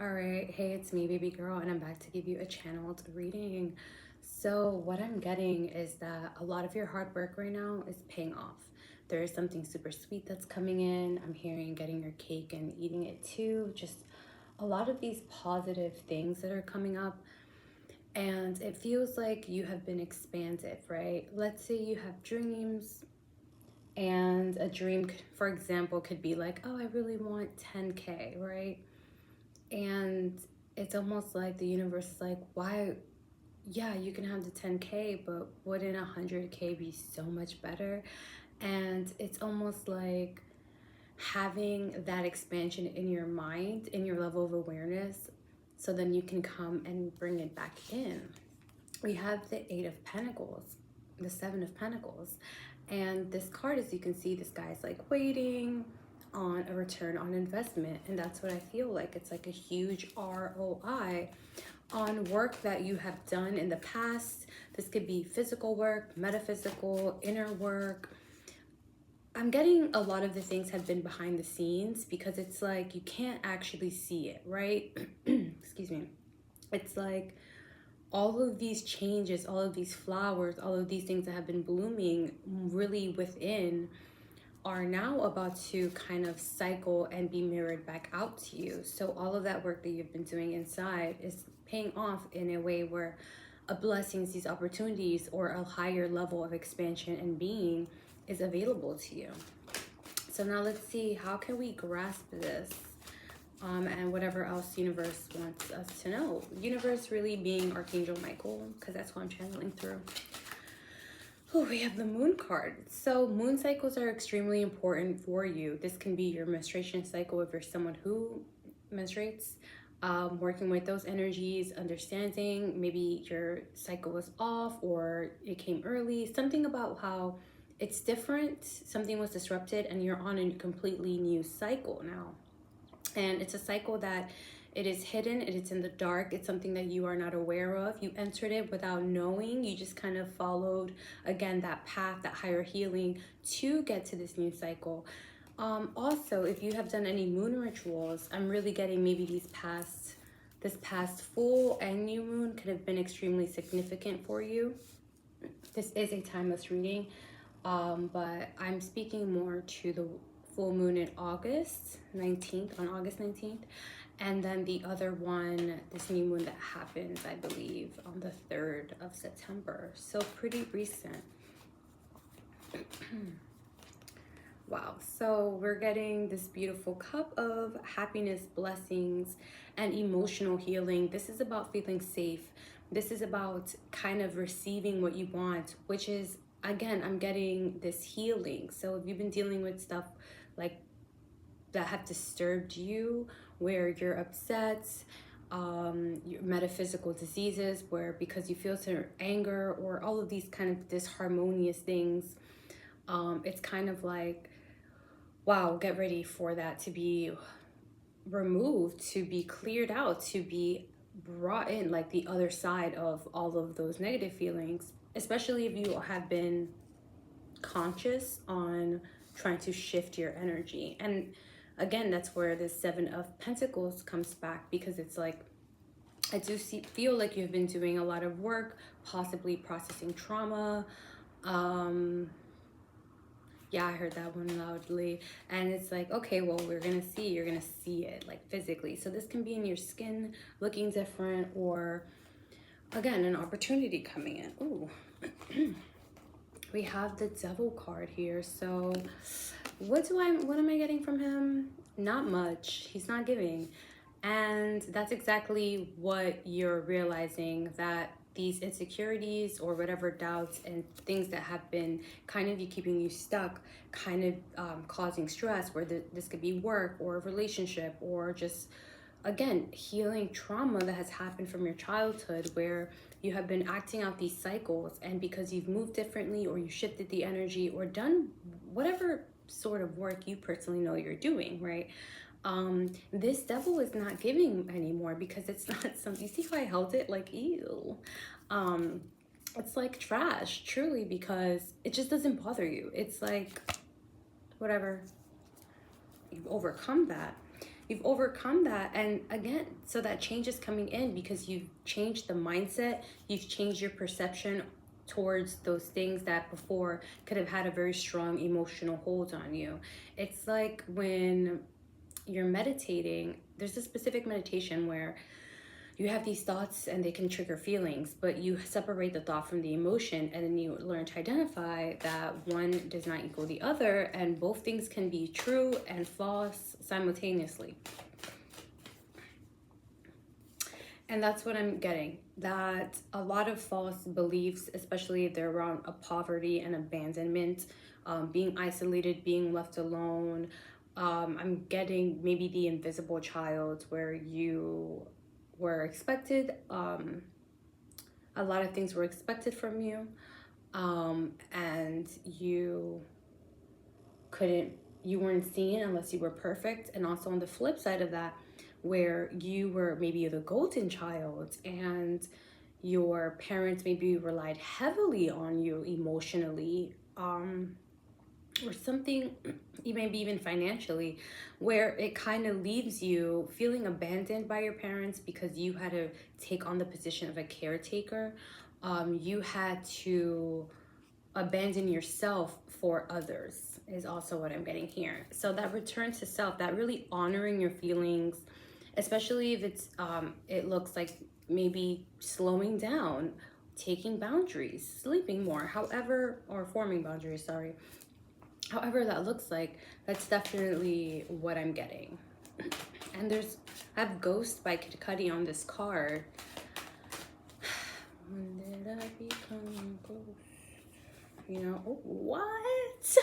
All right, hey, it's me, baby girl, and I'm back to give you a channeled reading. So, what I'm getting is that a lot of your hard work right now is paying off. There is something super sweet that's coming in. I'm hearing getting your cake and eating it too. Just a lot of these positive things that are coming up. And it feels like you have been expanded, right? Let's say you have dreams, and a dream, for example, could be like, oh, I really want 10K, right? And it's almost like the universe is like, why? Yeah, you can have the 10K, but wouldn't 100K be so much better? And it's almost like having that expansion in your mind, in your level of awareness, so then you can come and bring it back in. We have the Eight of Pentacles, the Seven of Pentacles. And this card, as you can see, this guy's like waiting on a return on investment. And that's what I feel like. It's like a huge ROI on work that you have done in the past. This could be physical work, metaphysical, inner work. I'm getting a lot of the things have been behind the scenes because it's like you can't actually see it, right? Excuse me. It's like all of these changes, all of these flowers, all of these things that have been blooming really within are now about to kind of cycle and be mirrored back out to you. So all of that work that you've been doing inside is paying off in a way where a blessings, these opportunities, or a higher level of expansion and being is available to you. So now let's see, how can we grasp this? And whatever else universe wants us to know. Universe really being Archangel Michael, because that's who I'm channeling through. Oh, we have the moon card. So moon cycles are extremely important for you. This can be your menstruation cycle if you're someone who menstruates, working with those energies, understanding maybe your cycle was off or it came early, something about how it's different, something was disrupted and you're on a completely new cycle now. And it's a cycle that it is hidden, it is in the dark, it's something that you are not aware of. You entered it without knowing, you just kind of followed, again, that path, that higher healing to get to this new cycle. Also, if you have done any moon rituals, I'm really getting maybe this past full and new moon could have been extremely significant for you. This is a timeless reading, but I'm speaking more to the full moon in August 19th, on August 19th. And then the other one, this new moon that happens, I believe, on the 3rd of September. So pretty recent. Wow. So we're getting this beautiful cup of happiness, blessings, and emotional healing. This is about feeling safe. This is about kind of receiving what you want, which is, again, I'm getting this healing. So if you've been dealing with stuff like that have disturbed you, where you're upset, your metaphysical diseases, where because you feel certain anger or all of these kind of disharmonious things, it's kind of like, wow, get ready for that to be removed, to be cleared out, to be brought in, like the other side of all of those negative feelings, especially if you have been conscious on trying to shift your energy. And again, that's where the Seven of Pentacles comes back, because it's like, I do feel like you've been doing a lot of work, possibly processing trauma. Yeah, I heard that one loudly. And it's like, okay, well, you're gonna see it like physically. So this can be in your skin looking different, or again, an opportunity coming in. Ooh. We have the Devil card here. So what am I getting from him? Not much. He's not giving. And that's exactly what you're realizing, that these insecurities or whatever doubts and things that have been kind of keeping you stuck, kind of causing stress, where this could be work or a relationship, or just, again, healing trauma that has happened from your childhood, where you have been acting out these cycles, and because you've moved differently, or you shifted the energy, or done whatever sort of work you personally know you're doing, right? This devil is not giving anymore, because it's not something, you see how I held it like, ew. It's like trash, truly, because it just doesn't bother you. It's like, whatever, you've overcome that. you've overcome that. And again, so that change is coming in because you've changed the mindset, you've changed your perception towards those things that before could have had a very strong emotional hold on you. It's like when you're meditating, there's a specific meditation where you have these thoughts and they can trigger feelings, but you separate the thought from the emotion, and then you learn to identify that one does not equal the other, and both things can be true and false simultaneously. And that's what I'm getting, that a lot of false beliefs, especially if they're around a poverty and abandonment, being isolated, being left alone. I'm getting maybe the invisible child, where you were expected, a lot of things were expected from you, and you weren't seen unless you were perfect. And also on the flip side of that, where you were maybe the golden child and your parents maybe relied heavily on you emotionally, or something, maybe even financially, where it kind of leaves you feeling abandoned by your parents because you had to take on the position of a caretaker. You had to abandon yourself for others is also what I'm getting here. So that return to self, that really honoring your feelings, especially if it's it looks like maybe slowing down, taking boundaries, sleeping more, however, or forming boundaries, sorry. However that looks like, that's definitely what I'm getting. And I have Ghost by Kid Cudi on this card. When did I become a ghost? You know, oh, what?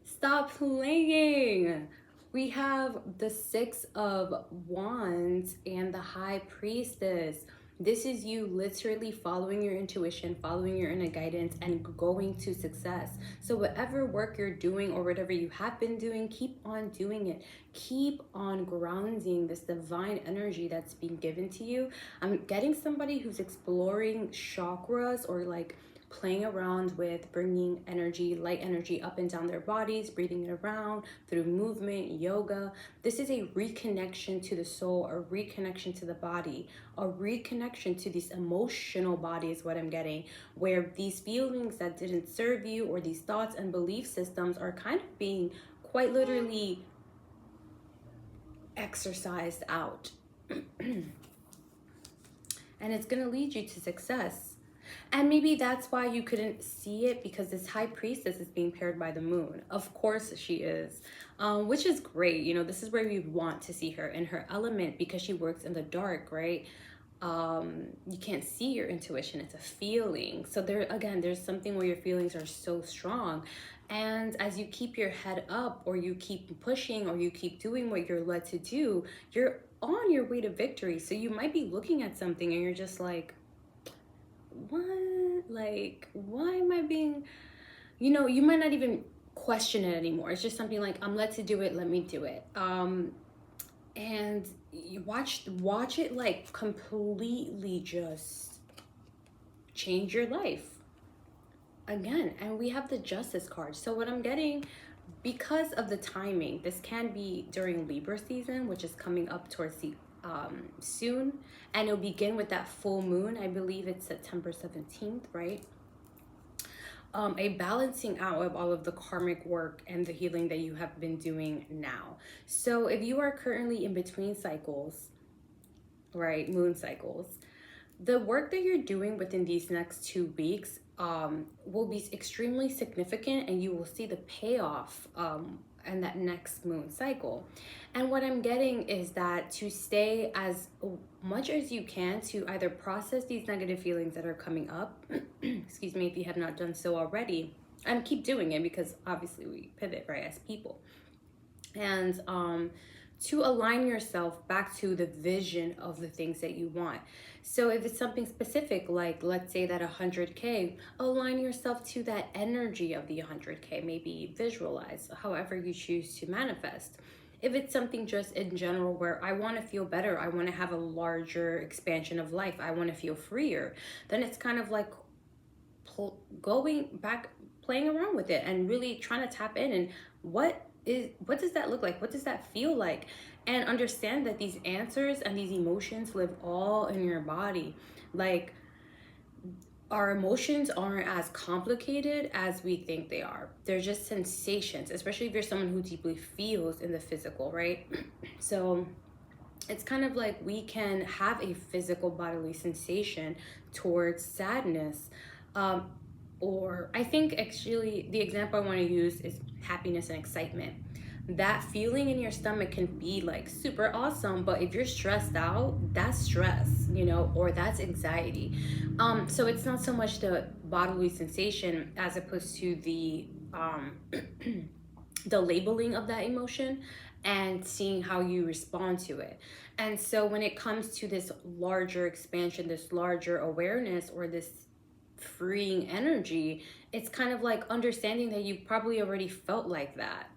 Stop playing. We have the Six of Wands and the High Priestess. This is you literally following your intuition, following your inner guidance, and going to success. So whatever work you're doing or whatever you have been doing, keep on doing it. Keep on grounding this divine energy that's being given to you. I'm getting somebody who's exploring chakras, or like playing around with bringing energy, light energy up and down their bodies, breathing it around through movement, yoga. This is a reconnection to the soul, a reconnection to the body, a reconnection to this emotional body is what I'm getting, where these feelings that didn't serve you, or these thoughts and belief systems, are kind of being quite literally exercised out. And it's going to lead you to success. And maybe that's why you couldn't see it, because this High Priestess is being paired by the moon. Of course she is, which is great. You know, this is where we want to see her in her element, because she works in the dark, right? You can't see your intuition. It's a feeling. So there, again, there's something where your feelings are so strong. And as you keep your head up, or you keep pushing, or you keep doing what you're led to do, you're on your way to victory. So you might be looking at something and you're just like, what? Like, why am I being, you know, you might not even question it anymore. It's just something like, I'm led to do it, let me do it. And you watch it like completely just change your life again. And we have the Justice card. So what I'm getting, because of the timing, this can be during Libra season, which is coming up towards the soon, and it'll begin with that full moon. I believe it's September 17th, right? A balancing out of all of the karmic work and the healing that you have been doing now. So if you are currently in between cycles, right, moon cycles, the work that you're doing within these next 2 weeks will be extremely significant, and you will see the payoff and that next moon cycle. And what I'm getting is that to stay as much as you can to either process these negative feelings that are coming up, excuse me, if you have not done so already, and keep doing it, because obviously we pivot, right, as people. And to align yourself back to the vision of the things that you want. So if it's something specific, like let's say that 100K, align yourself to that energy of the 100K, maybe visualize however you choose to manifest. If it's something just in general where I want to feel better, I want to have a larger expansion of life, I want to feel freer, then it's kind of like going back, playing around with it and really trying to tap in, and what does that look like? What does that feel like? and understand that these answers and these emotions live all in your body. Like, our emotions aren't as complicated as we think they are. They're just sensations, especially if you're someone who deeply feels in the physical, right? So it's kind of like we can have a physical bodily sensation towards sadness. Or I think actually the example I want to use is happiness and excitement. That feeling in your stomach can be like super awesome, but if you're stressed out, that's stress, or that's anxiety. So it's not so much the bodily sensation as opposed to the the labeling of that emotion and seeing how you respond to it. And so when it comes to this larger expansion, this larger awareness, or this freeing energy, it's kind of like understanding that you probably already felt like that.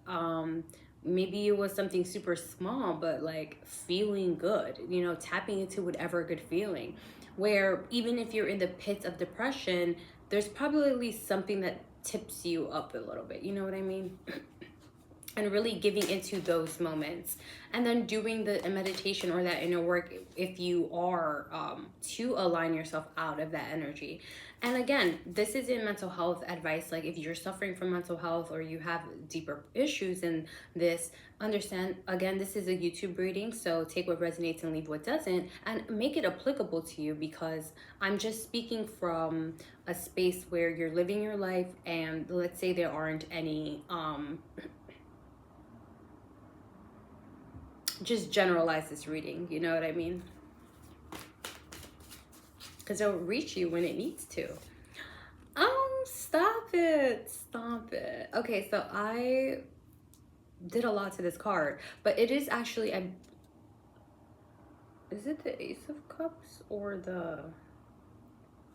Maybe it was something super small, but like feeling good, tapping into whatever good feeling, where even if you're in the pits of depression, there's probably at least something that tips you up a little bit, you know what I mean? And really giving into those moments, and then doing the meditation or that inner work if you are to align yourself out of that energy. And again, this is in mental health advice. Like, if you're suffering from mental health or you have deeper issues in this, understand, again, this is a YouTube reading, so take what resonates and leave what doesn't, and make it applicable to you, because I'm just speaking from a space where you're living your life, and let's say there aren't any just generalize this reading, you know what I mean? Because it'll reach you when it needs to. Oh, stop it. Okay, so I did a lot to this card, but it is actually is it the Ace of Cups or the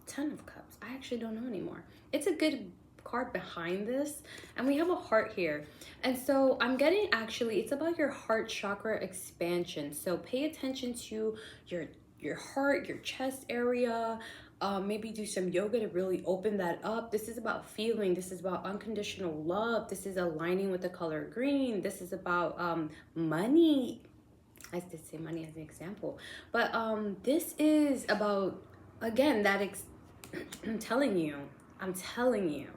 Ten of Cups? I actually don't know anymore. It's a good card behind this, and we have a heart here. And so I'm getting, actually, it's about your heart chakra expansion. So pay attention to your heart, your chest area. Maybe do some yoga to really open that up. This is about feeling. This is about unconditional love. This is aligning with the color green. This is about money. I did say money as an example, but this is about, again, I'm telling you,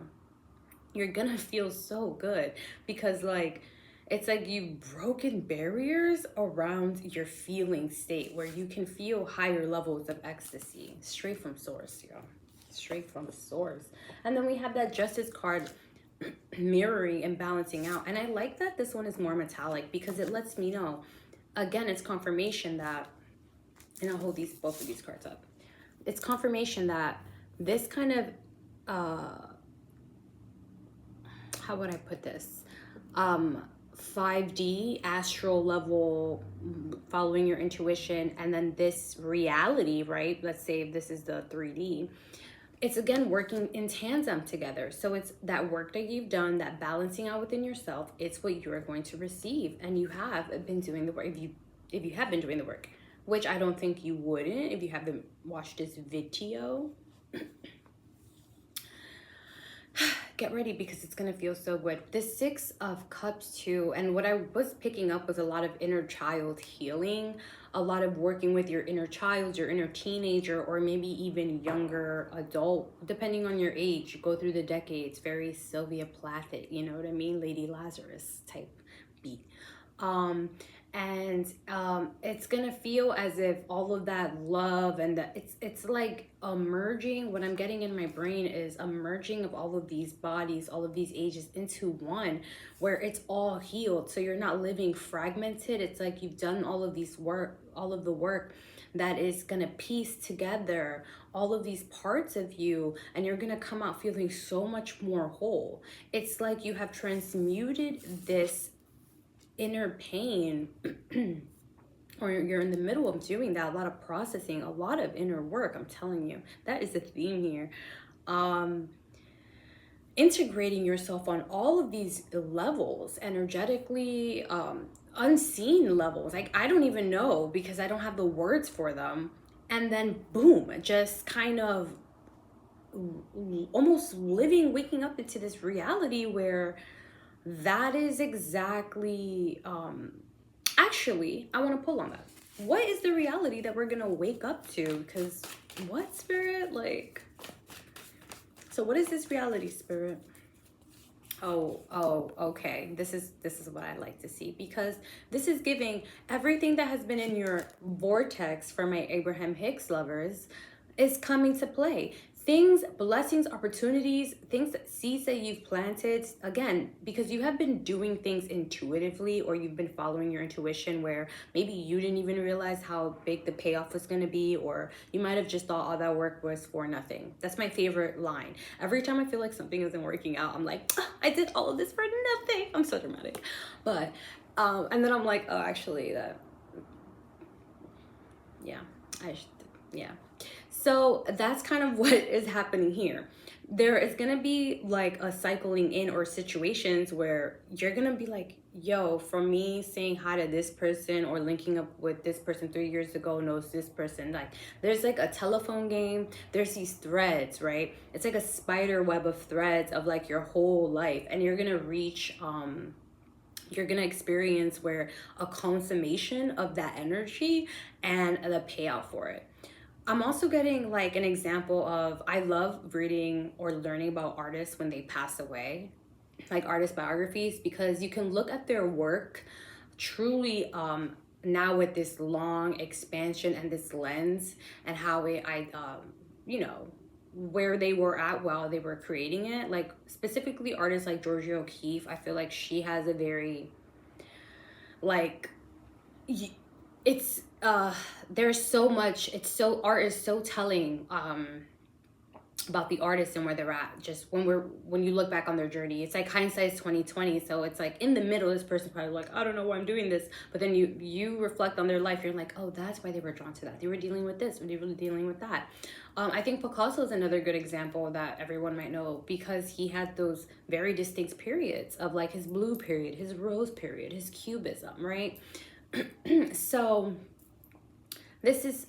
you're gonna feel so good, because like, it's like you've broken barriers around your feeling state, where you can feel higher levels of ecstasy straight from source, straight from source. And then we have that Justice card mirroring and balancing out. And I like that this one is more metallic, because it lets me know, again, it's confirmation that, and I'll hold both of these cards up. It's confirmation that this kind of, how would I put this? 5D astral level, following your intuition, and then this reality, right? Let's say this is the 3D. It's, again, working in tandem together. So it's that work that you've done, that balancing out within yourself, it's what you are going to receive. And you have been doing the work. If you have been doing the work, which I don't think you wouldn't if you haven't watched this video. Get ready, because it's gonna feel so good. The Six of Cups too, and what I was picking up was a lot of inner child healing, a lot of working with your inner child, your inner teenager, or maybe even younger adult, depending on your age. You go through the decades, very Sylvia Plath, you know what I mean? Lady Lazarus type beat. And it's gonna feel as if all of that love and it's like a merging. What I'm getting in my brain is a merging of all of these bodies, all of these ages into one, where it's all healed. So you're not living fragmented. It's like you've done all of the work that is gonna piece together all of these parts of you, and you're gonna come out feeling so much more whole. It's like you have transmuted this inner pain or you're in the middle of doing that, a lot of processing, a lot of inner work. I'm telling you, that is the theme here. Integrating yourself on all of these levels, energetically, unseen levels. Like, I don't even know, because I don't have the words for them. And then boom, just kind of almost waking up into this reality where that is exactly Actually, I want to pull on that. What is the reality that we're gonna wake up to? Because what, Spirit? Like, so what is this reality, Spirit? Oh, okay. This is what I like to see, because this is giving everything that has been in your vortex for my Abraham Hicks lovers is coming to play. Things, blessings, opportunities, things, seeds that you've planted, again, because you have been doing things intuitively, or you've been following your intuition where maybe you didn't even realize how big the payoff was going to be, or you might have just thought all that work was for nothing. That's my favorite line. Every time I feel like something isn't working out, I'm like, oh, I did all of this for nothing. I'm so dramatic. But, and then I'm like, oh, actually, yeah, yeah. So that's kind of what is happening here. There is going to be like a cycling in, or situations where you're going to be like, yo, from me saying hi to this person or linking up with this person 3 years ago knows this person. Like, there's like a telephone game. There's these threads, right? It's like a spider web of threads of like your whole life. And you're going to reach, you're going to experience where a consummation of that energy and the payout for it. I'm also getting like an example of, I love reading or learning about artists when they pass away, like artist biographies, because you can look at their work truly now with this long expansion and this lens, and how you know, where they were at while they were creating it. Like specifically artists like Georgia O'Keeffe, I feel like she has a very, like, it's there's so much, art is so telling about the artist and where they're at. Just when you look back on their journey, it's like hindsight's 2020. So it's like in the middle, this person's probably like, I don't know why I'm doing this, but then you reflect on their life, you're like, oh, that's why they were drawn to that. They were dealing with this, or they were dealing with that. I think Picasso is another good example that everyone might know, because he had those very distinct periods of like his blue period, his rose period, his cubism, right? So this is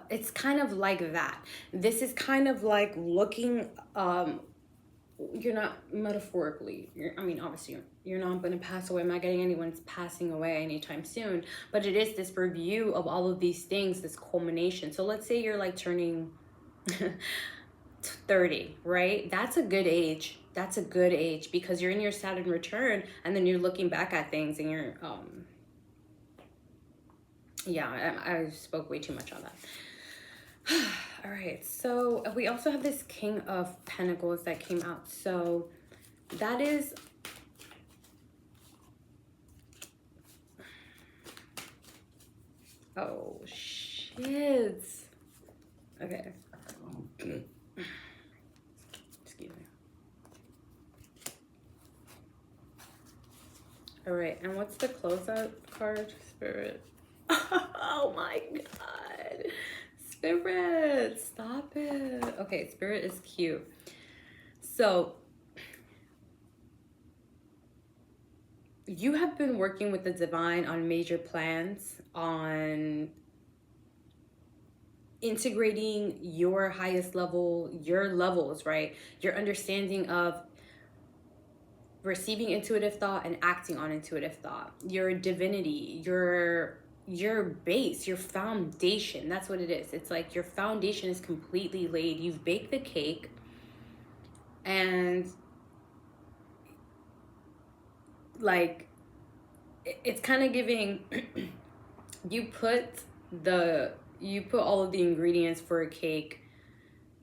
it's kind of like that. This is kind of like looking, you're not metaphorically, I mean, obviously you're not going to pass away. I'm not getting anyone's passing away anytime soon, but it is this review of all of these things, this culmination. So let's say you're like turning 30, right? That's a good age. That's a good age, because you're in your Saturn return, and then you're looking back at things, and you're yeah, I spoke way too much on that. All right, so we also have this King of Pentacles that came out. So that is, oh shit. Okay. Excuse me. All right, and what's the closeout card, Spirit? Oh my god, Spirit, stop it. Okay, Spirit is cute. So you have been working with the divine on major plans, on integrating your highest level, your levels, right? Your understanding of receiving intuitive thought and acting on intuitive thought, your divinity, your base, your foundation. That's what it is. It's like your foundation is completely laid. You've baked the cake, and like it's kind of giving you put all of the ingredients for a cake,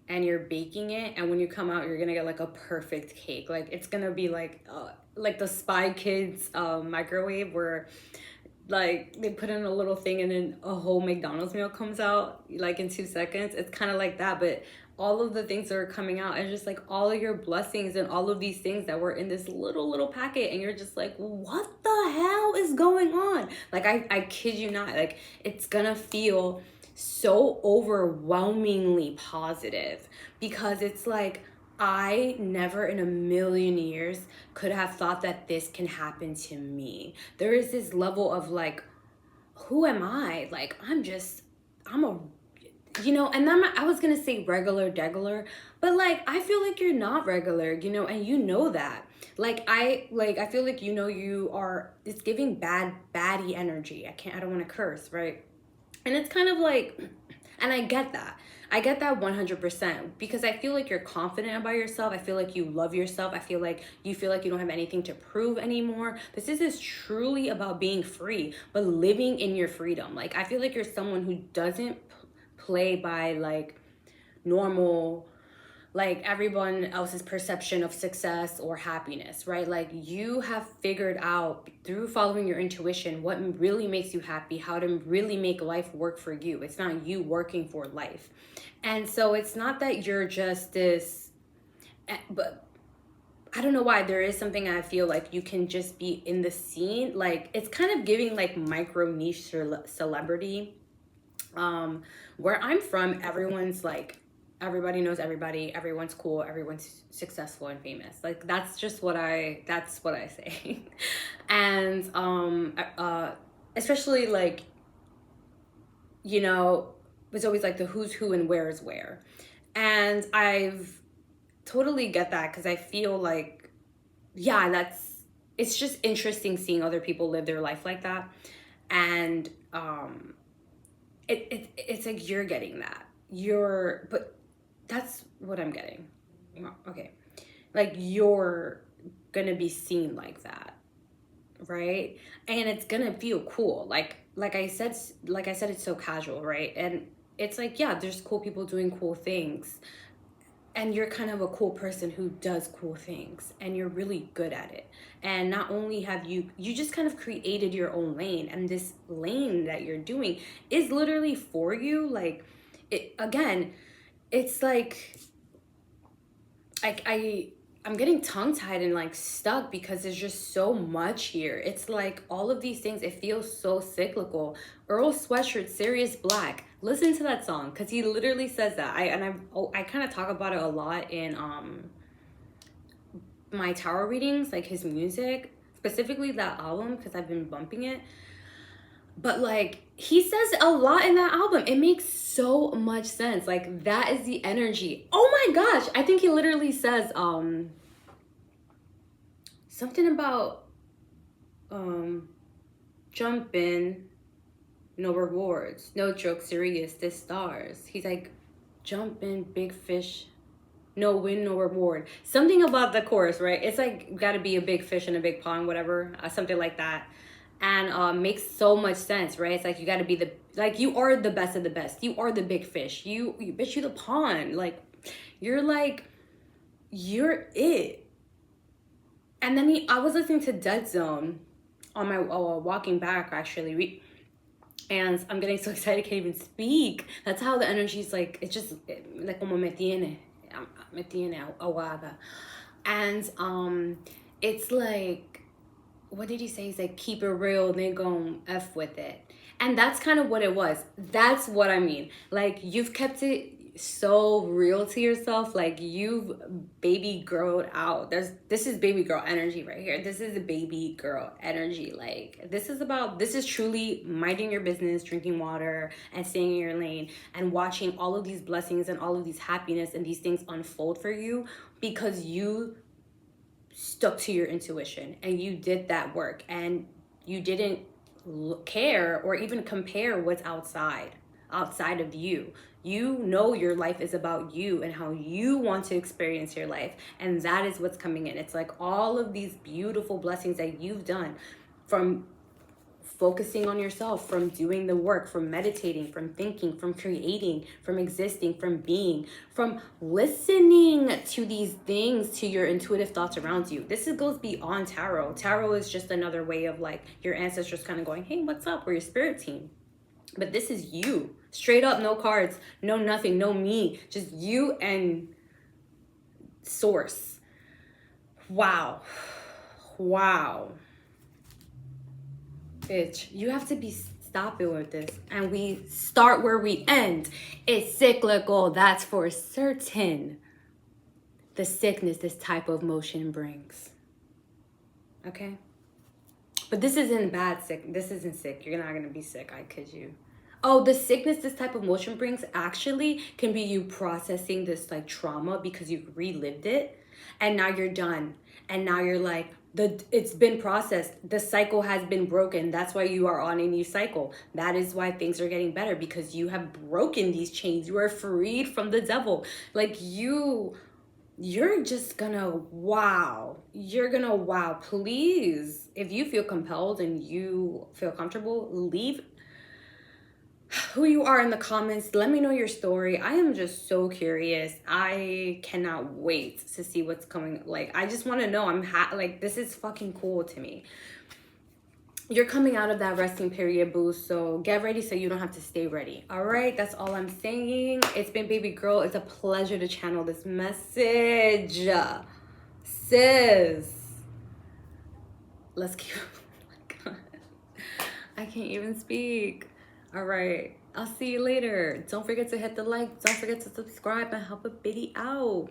and you're baking it, and when you come out, you're gonna get like a perfect cake. Like it's gonna be like the Spy Kids microwave, where like they put in a little thing and then a whole McDonald's meal comes out like in 2 seconds. It's kind of like that, but all of the things that are coming out is just like all of your blessings and all of these things that were in this little packet, and you're just like, what the hell is going on? Like I kid you not, like it's gonna feel so overwhelmingly positive, because it's like, I never in a million years could have thought that this can happen to me. There is this level of like, who am I? Like, you know, and then I was gonna say regular degular, but like I feel like you're not regular, you know, and you know that. I feel like, you know, you are, it's giving baddie energy. I don't want to curse, right? And it's kind of like, and I get that. I get that 100% because I feel like you're confident about yourself. I feel like you love yourself. I feel like you don't have anything to prove anymore. This is truly about being free, but living in your freedom. Like, I feel like you're someone who doesn't play by like normal, like everyone else's perception of success or happiness, right? Like, you have figured out through following your intuition what really makes you happy, how to really make life work for you. It's not you working for life. And so it's not that you're just this, but I don't know why there is something I feel like you can just be in the scene. Like, it's kind of giving like micro niche celebrity. Where I'm from, everyone's like, everybody knows everybody, everyone's cool, everyone's successful and famous. Like, that's what I say. And especially like, you know, it's always like the who's who and where is where. And I've totally get that, because I feel like, yeah, it's just interesting seeing other people live their life like that. And it's like you're getting that. But that's what I'm getting. Okay. Like, you're gonna be seen like that, right? And it's gonna feel cool. Like I said, it's so casual, right? And it's like, yeah, there's cool people doing cool things. And you're kind of a cool person who does cool things, and you're really good at it. And not only have you just kind of created your own lane, and this lane that you're doing is literally for you. Like, it's like I'm getting tongue-tied and like stuck because there's just so much here. It's like all of these things, it feels so cyclical. Earl Sweatshirt, Sirius Black. Listen to that song, because he literally says that. I kind of talk about it a lot in my tarot readings, like his music, specifically that album, because I've been bumping it. But like, he says a lot in that album. It makes so much sense. Like, that is the energy. Oh my gosh, I think he literally says something about jumping, no rewards, no joke, serious, this stars. He's like, jumping, big fish, no win, no reward. Something about the chorus, right? It's like, gotta be a big fish in a big pond, whatever, something like that. And makes so much sense, right? It's like, you gotta be you are the best of the best. You are the big fish. You bitch, you the pond. Like, you're it. And then I was listening to Dead Zone on my walking back, actually. And I'm getting so excited I can't even speak. That's how the energy's like, it's just like como me tiene ahogada. And it's like, what did he say? He's like, keep it real, they gon' F with it. And that's kind of what it was. That's what I mean. Like, you've kept it so real to yourself. Like, you've baby girled out. This is baby girl energy right here. This is a baby girl energy. Like, this is truly minding your business, drinking water, and staying in your lane, and watching all of these blessings and all of these happiness and these things unfold for you, because you stuck to your intuition and you did that work, and you didn't care or even compare what's outside of you. You know your life is about you and how you want to experience your life, and that is what's coming in. It's like all of these beautiful blessings that you've done, from focusing on yourself, from doing the work, from meditating, from thinking, from creating, from existing, from being, from listening to these things, to your intuitive thoughts around you. This goes beyond tarot. Tarot is just another way of like your ancestors kind of going, hey, what's up? We're your spirit team. But this is you. Straight up, no cards, no nothing, no me. Just you and source. Wow. Wow. Bitch, you have to be stopping with this. And we start where we end. It's cyclical, that's for certain. The sickness this type of motion brings. Okay? But this isn't bad sick. This isn't sick. You're not going to be sick, I kid you. Oh, the sickness this type of emotion brings actually can be you processing this like trauma because you relived it, and now you're done. And now you're like, it's been processed. The cycle has been broken. That's why you are on a new cycle. That is why things are getting better, because you have broken these chains. You are freed from the devil. Like you're just gonna wow. You're gonna wow. Please, if you feel compelled and you feel comfortable, leave who you are in the comments. Let me know your story. I am just so curious. I cannot wait to see what's coming. Like, I just want to know. Like, this is fucking cool to me. You're coming out of that resting period, boo, so get ready so you don't have to stay ready. All right, that's all I'm saying. It's been Baby Girl. It's a pleasure to channel this message, sis. Let's keep oh my God. I can't even speak. All right, I'll see you later. Don't forget to hit the like. Don't forget to subscribe and help a biddy out.